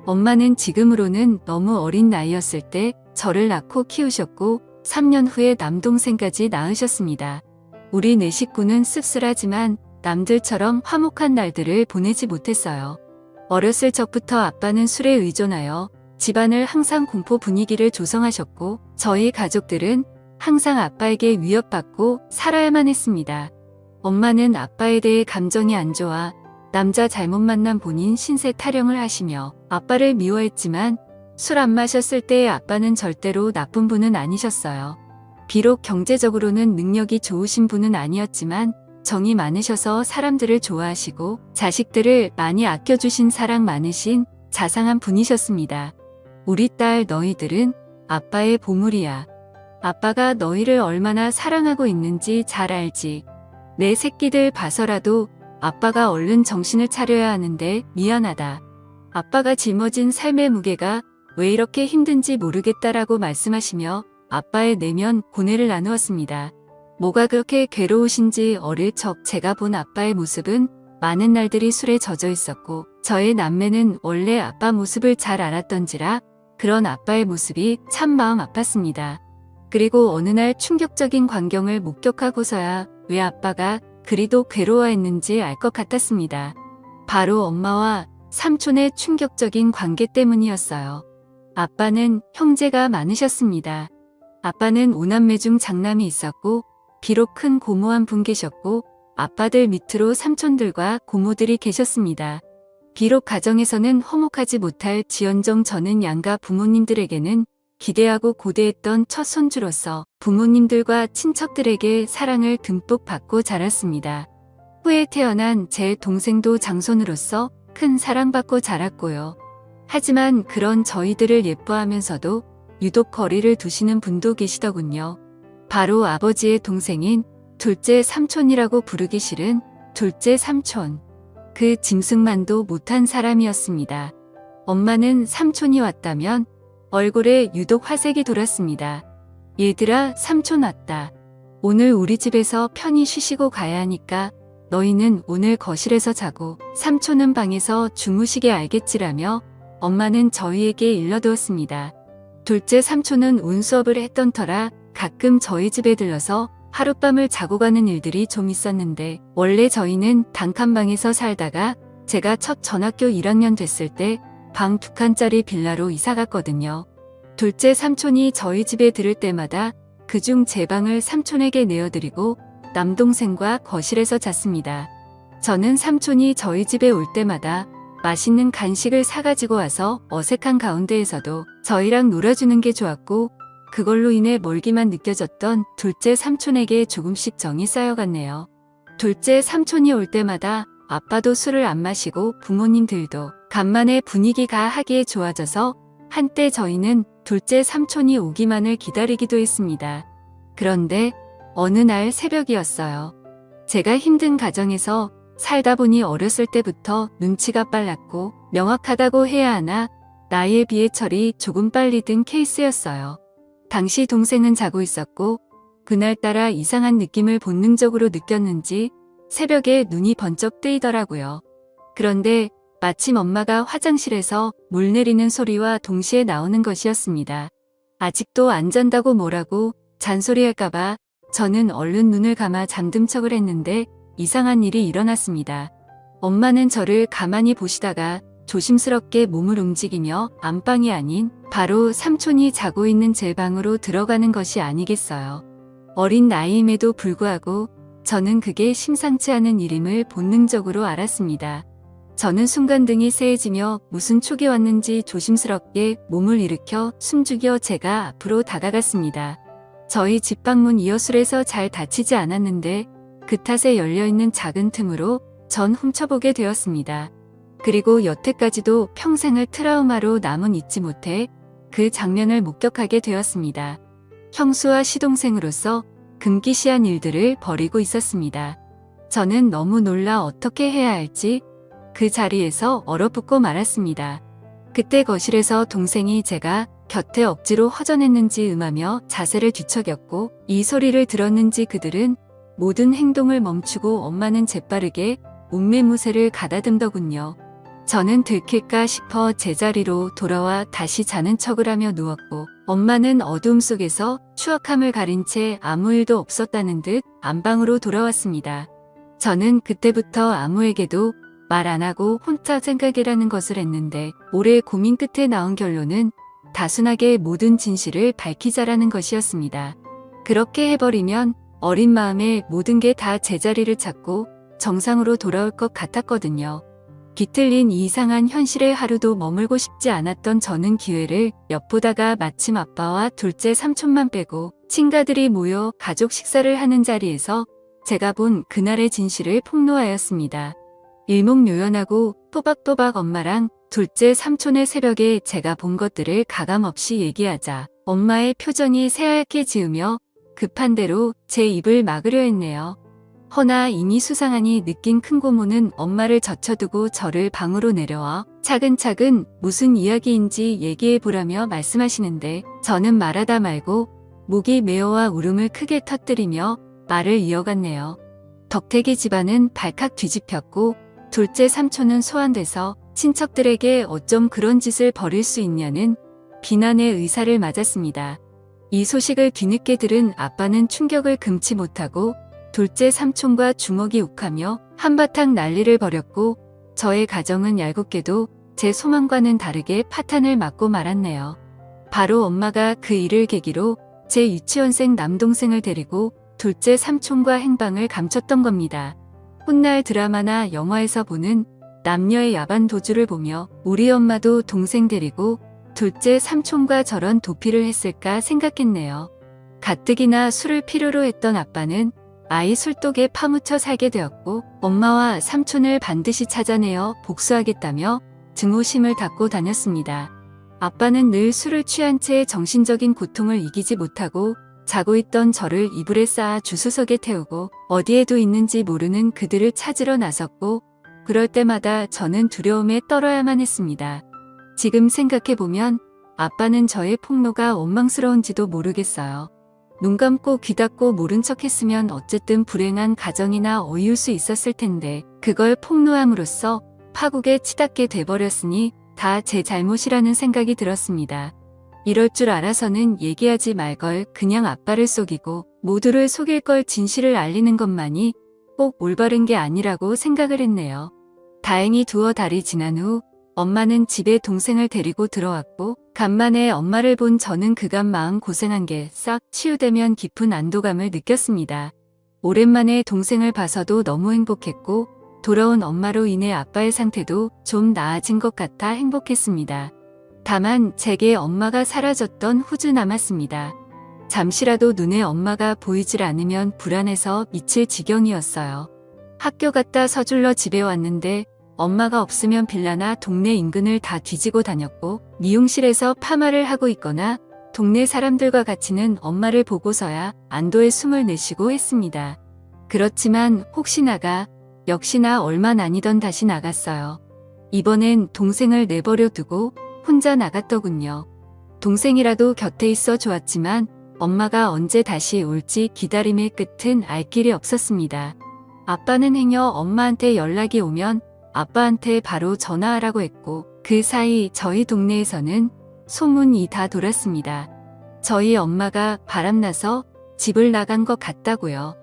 엄마는 지금으로는 너무 어린 나이였을 때 저를 낳고 키우셨고 3년 후에 남동생까지 낳으셨습니다. 우리 네 식구는 씁쓸하지만 남들처럼 화목한 날들을 보내지 못했어요. 어렸을 적부터 아빠는 술에 의존하여 집안을 항상 공포 분위기를 조성하셨고 저희 가족들은 항상 아빠에게 위협받고 살아야만 했습니다. 엄마는 아빠에 대해 감정이 안 좋아 남자 잘못 만난 본인 신세 타령을 하시며 아빠를 미워했지만 술 안 마셨을 때의 아빠는 절대로 나쁜 분은 아니셨어요. 비록 경제적으로는 능력이 좋으신 분은 아니었지만 정이 많으셔서 사람들을 좋아하시고 자식들을 많이 아껴주신 사랑 많으신 자상한 분이셨습니다. 우리 딸 너희들은 아빠의 보물이야. 아빠가 너희를 얼마나 사랑하고 있는지 잘 알지. 내 새끼들 봐서라도 아빠가 얼른 정신을 차려야 하는데 미안하다. 아빠가 짊어진 삶의 무게가 왜 이렇게 힘든지 모르겠다라고 말씀하시며 아빠의 내면 고뇌를 나누었습니다. 뭐가 그렇게 괴로우신지 어릴 적 제가 본 아빠의 모습은 많은 날들이 술에 젖어 있었고 저의 남매는 원래 아빠 모습을 잘 알았던지라 그런 아빠의 모습이 참 마음 아팠습니다. 그리고 어느 날 충격적인 광경을 목격하고서야 왜 아빠가 그리도 괴로워했는지 알 것 같았습니다. 바로 엄마와 삼촌의 충격적인 관계 때문이었어요. 아빠는 형제가 많으셨습니다. 아빠는 5남매 중 장남이 있었고 비록 큰 고모 한 분 계셨고 아빠들 밑으로 삼촌들과 고모들이 계셨습니다. 비록 가정에서는 화목하지 못할 지연정 저는 양가 부모님들에게는 기대하고 고대했던 첫 손주로서 부모님들과 친척들에게 사랑을 듬뿍 받고 자랐습니다. 후에 태어난 제 동생도 장손으로서 큰 사랑받고 자랐고요. 하지만 그런 저희들을 예뻐하면서도 유독 거리를 두시는 분도 계시더군요. 바로 아버지의 동생인 둘째 삼촌이라고 부르기 싫은 둘째 삼촌. 그 짐승만도 못한 사람이었습니다. 엄마는 삼촌이 왔다면 얼굴에 유독 화색이 돌았습니다. 얘들아, 삼촌 왔다. 오늘 우리 집에서 편히 쉬시고 가야 하니까 너희는 오늘 거실에서 자고 삼촌은 방에서 주무시게 알겠지라며 엄마는 저희에게 일러두었습니다. 둘째 삼촌은 운수업을 했던 터라 가끔 저희 집에 들러서 하룻밤을 자고 가는 일들이 좀 있었는데 원래 저희는 단칸방에서 살다가 제가 첫 전학교 1학년 됐을 때 방 2칸짜리 빌라로 이사 갔거든요. 둘째 삼촌이 저희 집에 들을 때마다 그중 제 방을 삼촌에게 내어드리고 남동생과 거실에서 잤습니다. 저는 삼촌이 저희 집에 올 때마다 맛있는 간식을 사가지고 와서 어색한 가운데에서도 저희랑 놀아주는 게 좋았고 그걸로 인해 멀기만 느껴졌던 둘째 삼촌에게 조금씩 정이 쌓여갔네요. 둘째 삼촌이 올 때마다 아빠도 술을 안 마시고 부모님들도 간만에 분위기가 하기에 좋아져서 한때 저희는 둘째 삼촌이 오기만을 기다리기도 했습니다. 그런데 어느 날 새벽이었어요. 제가 힘든 가정에서 살다 보니 어렸을 때부터 눈치가 빨랐고 명확하다고 해야 하나 나이에 비해 철이 조금 빨리 든 케이스였어요. 당시 동생은 자고 있었고 그날따라 이상한 느낌을 본능적으로 느꼈는지 새벽에 눈이 번쩍 뜨이더라고요. 그런데 마침 엄마가 화장실에서 물 내리는 소리와 동시에 나오는 것이었습니다. 아직도 안 잔다고 뭐라고 잔소리할까봐 저는 얼른 눈을 감아 잠든 척을 했는데 이상한 일이 일어났습니다. 엄마는 저를 가만히 보시다가 조심스럽게 몸을 움직이며 안방이 아닌 바로 삼촌이 자고 있는 제 방으로 들어가는 것이 아니겠어요. 어린 나이임에도 불구하고 저는 그게 심상치 않은 일임을 본능적으로 알았습니다. 저는 순간등이 새해지며 무슨 촉이 왔는지 조심스럽게 몸을 일으켜 숨죽여 제가 앞으로 다가갔습니다. 저희 집 방문 이어술에서 잘 닫히지 않았는데 그 탓에 열려있는 작은 틈으로 전 훔쳐보게 되었습니다. 그리고 여태까지도 평생을 트라우마로 남은 잊지 못해 그 장면을 목격하게 되었습니다. 형수와 시동생으로서 금기시한 일들을 벌이고 있었습니다. 저는 너무 놀라 어떻게 해야 할지 그 자리에서 얼어붙고 말았습니다. 그때 거실에서 동생이 제가 곁에 억지로 허전했는지 음하며 자세를 뒤척였고 이 소리를 들었는지 그들은 모든 행동을 멈추고 엄마는 재빠르게 옷매무새를 가다듬더군요. 저는 들킬까 싶어 제자리로 돌아와 다시 자는 척을 하며 누웠고 엄마는 어두움 속에서 추악함을 가린 채 아무 일도 없었다는 듯 안방으로 돌아왔습니다. 저는 그때부터 아무에게도 말 안 하고 혼자 생각이라는 것을 했는데 오래 고민 끝에 나온 결론은 단순하게 모든 진실을 밝히자라는 것이었습니다. 그렇게 해버리면 어린 마음에 모든 게 다 제자리를 찾고 정상으로 돌아올 것 같았거든요. 뒤틀린 이 이상한 현실에 하루도 머물고 싶지 않았던 저는 기회를 엿보다가 마침 아빠와 둘째 삼촌만 빼고 친가들이 모여 가족 식사를 하는 자리에서 제가 본 그날의 진실을 폭로하였습니다. 일목요연하고 또박또박 엄마랑 둘째 삼촌의 새벽에 제가 본 것들을 가감없이 얘기하자 엄마의 표정이 새하얗게 지으며 급한 대로 제 입을 막으려 했네요. 허나 이미 수상하니 느낀 큰 고모는 엄마를 젖혀두고 저를 방으로 내려와 차근차근 무슨 이야기인지 얘기해보라며 말씀하시는데 저는 말하다 말고 목이 메어와 울음을 크게 터뜨리며 말을 이어갔네요. 덕택이 집안은 발칵 뒤집혔고 둘째 삼촌은 소환돼서 친척들에게 어쩜 그런 짓을 벌일 수 있냐는 비난의 의사를 맞았습니다. 이 소식을 뒤늦게 들은 아빠는 충격을 금치 못하고 둘째 삼촌과 주먹이 욱하며 한바탕 난리를 벌였고 저의 가정은 얄궂게도 제 소망과는 다르게 파탄을 맞고 말았네요. 바로 엄마가 그 일을 계기로 제 유치원생 남동생을 데리고 둘째 삼촌과 행방을 감췄던 겁니다. 훗날 드라마나 영화에서 보는 남녀의 야반 도주를 보며 우리 엄마도 동생 데리고 둘째 삼촌과 저런 도피를 했을까 생각했네요. 가뜩이나 술을 필요로 했던 아빠는 아이 술독에 파묻혀 살게 되었고 엄마와 삼촌을 반드시 찾아내어 복수하겠다며 증오심을 닦고 다녔습니다. 아빠는 늘 술을 취한 채 정신적인 고통을 이기지 못하고 자고 있던 저를 이불에 쌓아 주수석에 태우고 어디에도 있는지 모르는 그들을 찾으러 나섰고 그럴 때마다 저는 두려움에 떨어야만 했습니다. 지금 생각해보면 아빠는 저의 폭로가 원망스러운지도 모르겠어요. 눈 감고 귀 닫고 모른 척 했으면 어쨌든 불행한 가정이나 어이울 수 있었을 텐데 그걸 폭로함으로써 파국에 치닫게 돼버렸으니 다 제 잘못이라는 생각이 들었습니다. 이럴 줄 알아서는 얘기하지 말걸 그냥 아빠를 속이고 모두를 속일 걸 진실을 알리는 것만이 꼭 올바른 게 아니라고 생각을 했네요. 다행히 두어 달이 지난 후 엄마는 집에 동생을 데리고 들어왔고 간만에 엄마를 본 저는 그간 마음 고생한 게 싹 치유되면 깊은 안도감을 느꼈습니다. 오랜만에 동생을 봐서도 너무 행복했고 돌아온 엄마로 인해 아빠의 상태도 좀 나아진 것 같아 행복했습니다. 다만 제게 엄마가 사라졌던 후주 남았습니다. 잠시라도 눈에 엄마가 보이질 않으면 불안해서 미칠 지경이었어요. 학교 갔다 서둘러 집에 왔는데 엄마가 없으면 빌라나 동네 인근을 다 뒤지고 다녔고 미용실에서 파마를 하고 있거나 동네 사람들과 같이는 엄마를 보고서야 안도의 숨을 내쉬고 했습니다. 그렇지만 혹시나가 역시나 얼마 아니던 다시 나갔어요. 이번엔 동생을 내버려 두고 혼자 나갔더군요. 동생이라도 곁에 있어 좋았지만 엄마가 언제 다시 올지 기다림의 끝은 알 길이 없었습니다. 아빠는 행여 엄마한테 연락이 오면 아빠한테 바로 전화하라고 했고 그 사이 저희 동네에서는 소문이 다 돌았습니다. 저희 엄마가 바람나서 집을 나간 것 같다고요.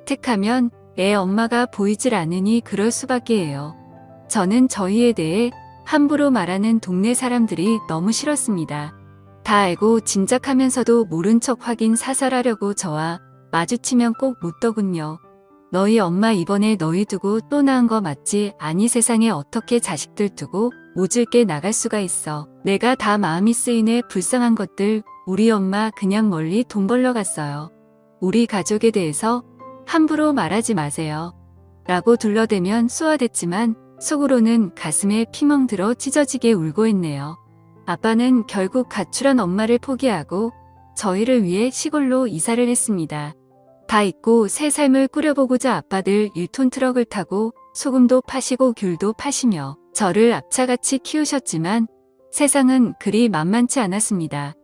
택하면 애 엄마가 보이질 않으니 그럴 수밖에 해요. 저는 저희에 대해 함부로 말하는 동네 사람들이 너무 싫었습니다. 다 알고 짐작하면서도 모른 척 확인 사살하려고 저와 마주치면 꼭 묻더군요. 너희 엄마 이번에 너희 두고 또 낳은 거 맞지? 아니 세상에 어떻게 자식들 두고 모질게 나갈 수가 있어. 내가 다 마음이 쓰이네. 불쌍한 것들. 우리 엄마 그냥 멀리 돈 벌러 갔어요. 우리 가족에 대해서 함부로 말하지 마세요. 라고 둘러대면 쏘아댔지만 속으로는 가슴에 피멍 들어 찢어지게 울고 했네요. 아빠는 결국 가출한 엄마를 포기하고 저희를 위해 시골로 이사를 했습니다. 다 잊고 새 삶을 꾸려보고자 아빠들 1톤 트럭을 타고 소금도 파시고 귤도 파시며 저를 앞차같이 키우셨지만 세상은 그리 만만치 않았습니다.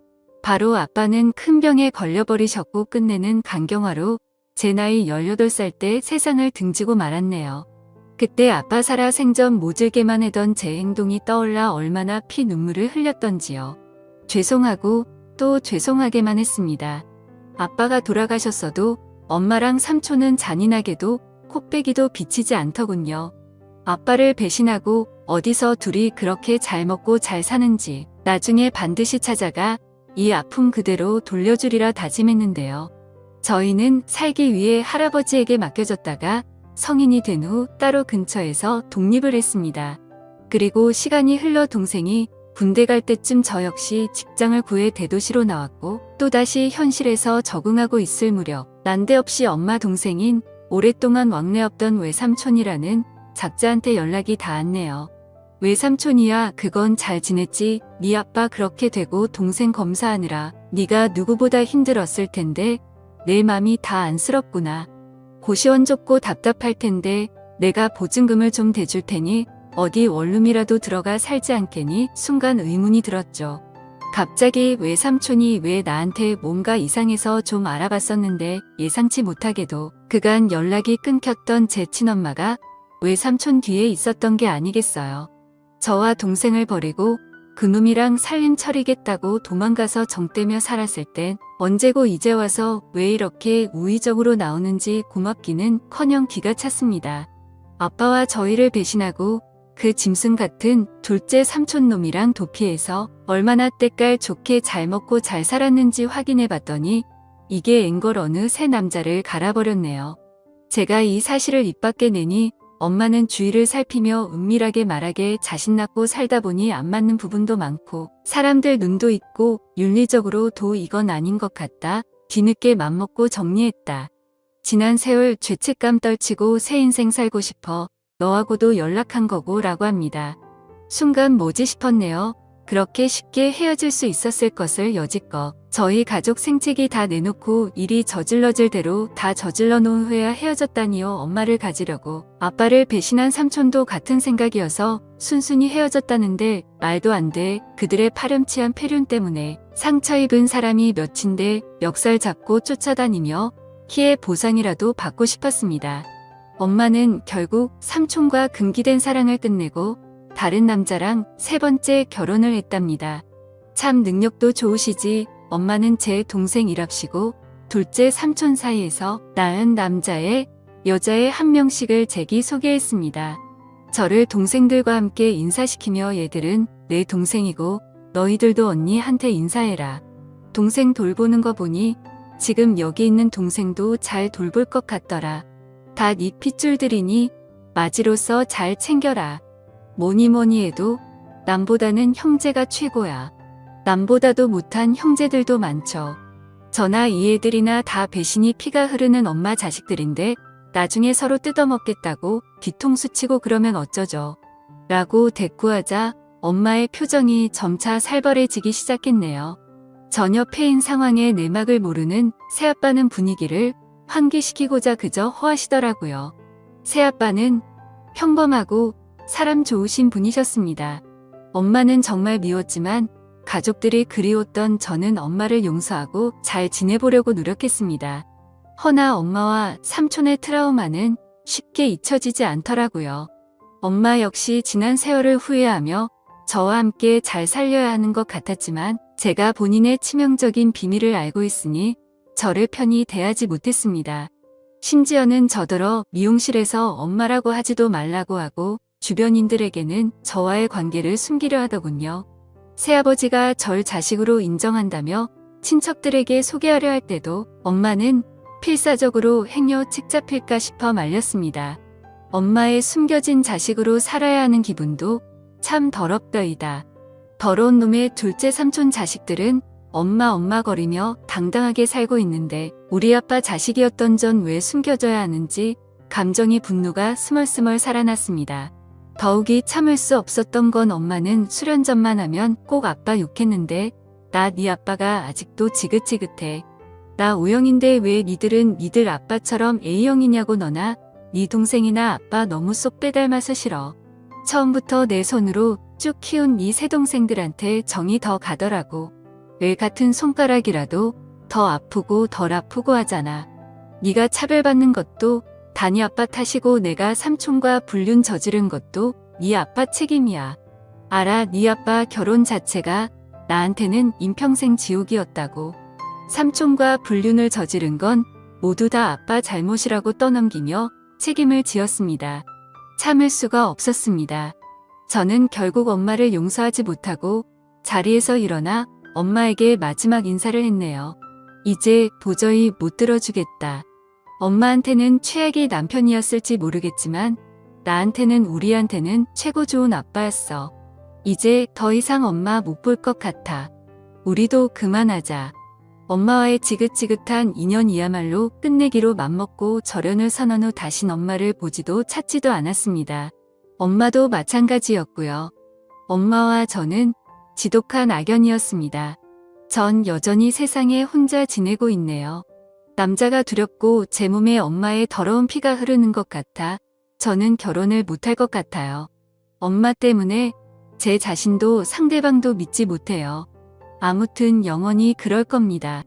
바로 아빠는 큰 병에 걸려버리셨고 끝내는 간경화로 제 나이 18살 때 세상을 등지고 말았네요. 그때 아빠 살아 생전 모질게만 하던 제 행동이 떠올라 얼마나 피 눈물을 흘렸던지요. 죄송하고 또 죄송하게만 했습니다. 아빠가 돌아가셨어도 엄마랑 삼촌은 잔인하게도 코빼기도 비치지 않더군요. 아빠를 배신하고 어디서 둘이 그렇게 잘 먹고 잘 사는지 나중에 반드시 찾아가 이 아픔 그대로 돌려주리라 다짐했는데요. 저희는 살기 위해 할아버지에게 맡겨졌다가 성인이 된 후 따로 근처에서 독립을 했습니다. 그리고 시간이 흘러 동생이 군대 갈 때쯤 저 역시 직장을 구해 대도시로 나왔고 또다시 현실에서 적응하고 있을 무렵 난데없이 엄마 동생인 오랫동안 왕래 없던 외삼촌이라는 작자한테 연락이 닿았네요. 외삼촌이야 그건 잘 지냈지. 네 아빠 그렇게 되고 동생 검사하느라 네가 누구보다 힘들었을 텐데 내 맘이 다 안쓰럽구나. 고시원 좁고 답답할 텐데 내가 보증금을 좀 대줄 테니 어디 원룸이라도 들어가 살지 않겠니? 순간 의문이 들었죠. 갑자기 외삼촌이 왜 나한테 뭔가 이상해서 좀 알아봤었는데 예상치 못하게도 그간 연락이 끊겼던 제 친엄마가 외삼촌 뒤에 있었던 게 아니겠어요. 저와 동생을 버리고 그놈이랑 살림 차리겠다고 도망가서 정떼며 살았을 땐 언제고 이제 와서 왜 이렇게 우의적으로 나오는지 고맙기는커녕 기가 찼습니다. 아빠와 저희를 배신하고 그 짐승 같은 둘째 삼촌놈이랑 도피해서 얼마나 때깔 좋게 잘 먹고 잘 살았는지 확인해 봤더니 이게 앵걸 어느 새 남자를 갈아버렸네요. 제가 이 사실을 입 밖에 내니 엄마는 주위를 살피며 은밀하게 말하게 자신났고 살다 보니 안 맞는 부분도 많고 사람들 눈도 있고 윤리적으로도 이건 아닌 것 같다. 뒤늦게 맘먹고 정리했다. 지난 세월 죄책감 떨치고 새 인생 살고 싶어 너하고도 연락한 거고 라고 합니다. 순간 뭐지 싶었네요. 그렇게 쉽게 헤어질 수 있었을 것을 여지껏 저희 가족 생채기 다 내놓고 일이 저질러질 대로 다 저질러 놓은 후에야 헤어졌다니요. 엄마를 가지려고 아빠를 배신한 삼촌도 같은 생각이어서 순순히 헤어졌다는데 말도 안 돼. 그들의 파렴치한 폐륜 때문에 상처 입은 사람이 몇인데 멱살 잡고 쫓아다니며 키의 보상이라도 받고 싶었습니다. 엄마는 결국 삼촌과 금기된 사랑을 끝내고 다른 남자랑 세 번째 결혼을 했답니다. 참 능력도 좋으시지. 엄마는 제 동생이랍시고 둘째 삼촌 사이에서 낳은 남자의 여자의 한 명씩을 제기 소개했습니다. 저를 동생들과 함께 인사시키며 얘들은 내 동생이고 너희들도 언니한테 인사해라. 동생 돌보는 거 보니 지금 여기 있는 동생도 잘 돌볼 것 같더라. 다 네 핏줄들이니 마지로서 잘 챙겨라. 뭐니 해도 남보다는 형제가 최고야. 남보다도 못한 형제들도 많죠. 저나 이 애들이나 다 배신이 피가 흐르는 엄마 자식들인데 나중에 서로 뜯어먹겠다고 뒤통수 치고 그러면 어쩌죠. 라고 대꾸하자 엄마의 표정이 점차 살벌해지기 시작했네요. 전혀 패인 상황에 내막을 모르는 새아빠는 분위기를 환기시키고자 그저 호하시더라고요. 새아빠는 평범하고 사람 좋으신 분이셨습니다. 엄마는 정말 미웠지만 가족들이 그리웠던 저는 엄마를 용서하고 잘 지내보려고 노력했습니다. 허나 엄마와 삼촌의 트라우마는 쉽게 잊혀지지 않더라고요. 엄마 역시 지난 세월을 후회하며 저와 함께 잘 살려야 하는 것 같았지만 제가 본인의 치명적인 비밀을 알고 있으니 저를 편히 대하지 못했습니다. 심지어는 저더러 미용실에서 엄마라고 하지도 말라고 하고 주변인들에게는 저와의 관계를 숨기려 하더군요. 새아버지가 절 자식으로 인정한다며 친척들에게 소개하려 할 때도 엄마는 필사적으로 행여 책 잡힐까 싶어 말렸습니다. 엄마의 숨겨진 자식으로 살아야 하는 기분도 참 더럽더이다. 더러운 놈의 둘째 삼촌 자식들은 엄마 거리며 당당하게 살고 있는데 우리 아빠 자식이었던 전 왜 숨겨져야 하는지 감정의 분노가 스멀스멀 살아났습니다. 더욱이 참을 수 없었던 건 엄마는 수련전만 하면 꼭 아빠 욕했는데 나 네 아빠가 아직도 지긋지긋해. 나 O형인데 왜 니들은 니들 아빠처럼 A형이냐고. 너나 네 동생이나 아빠 너무 쏙 빼닮아서 싫어. 처음부터 내 손으로 쭉 키운 이 세 동생들한테 정이 더 가더라고. 왜 같은 손가락이라도 더 아프고 덜 아프고 하잖아. 네가 차별받는 것도 단이 아빠 탓이고 내가 삼촌과 불륜 저지른 것도 네 아빠 책임이야. 알아, 네 아빠 결혼 자체가 나한테는 인평생 지옥이었다고. 삼촌과 불륜을 저지른 건 모두 다 아빠 잘못이라고 떠넘기며 책임을 지었습니다. 참을 수가 없었습니다. 저는 결국 엄마를 용서하지 못하고 자리에서 일어나 엄마에게 마지막 인사를 했네요. 이제 도저히 못 들어주겠다. 엄마한테는 최악의 남편이었을지 모르겠지만 나한테는 우리한테는 최고 좋은 아빠였어. 이제 더 이상 엄마 못 볼 것 같아. 우리도 그만하자. 엄마와의 지긋지긋한 인연이야말로 끝내기로 맘먹고 절연을 선언 후 다신 엄마를 보지도 찾지도 않았습니다. 엄마도 마찬가지였고요. 엄마와 저는 지독한 악연이었습니다. 전 여전히 세상에 혼자 지내고 있네요. 남자가 두렵고 제 몸에 엄마의 더러운 피가 흐르는 것 같아 저는 결혼을 못할 것 같아요. 엄마 때문에 제 자신도 상대방도 믿지 못해요. 아무튼 영원히 그럴 겁니다.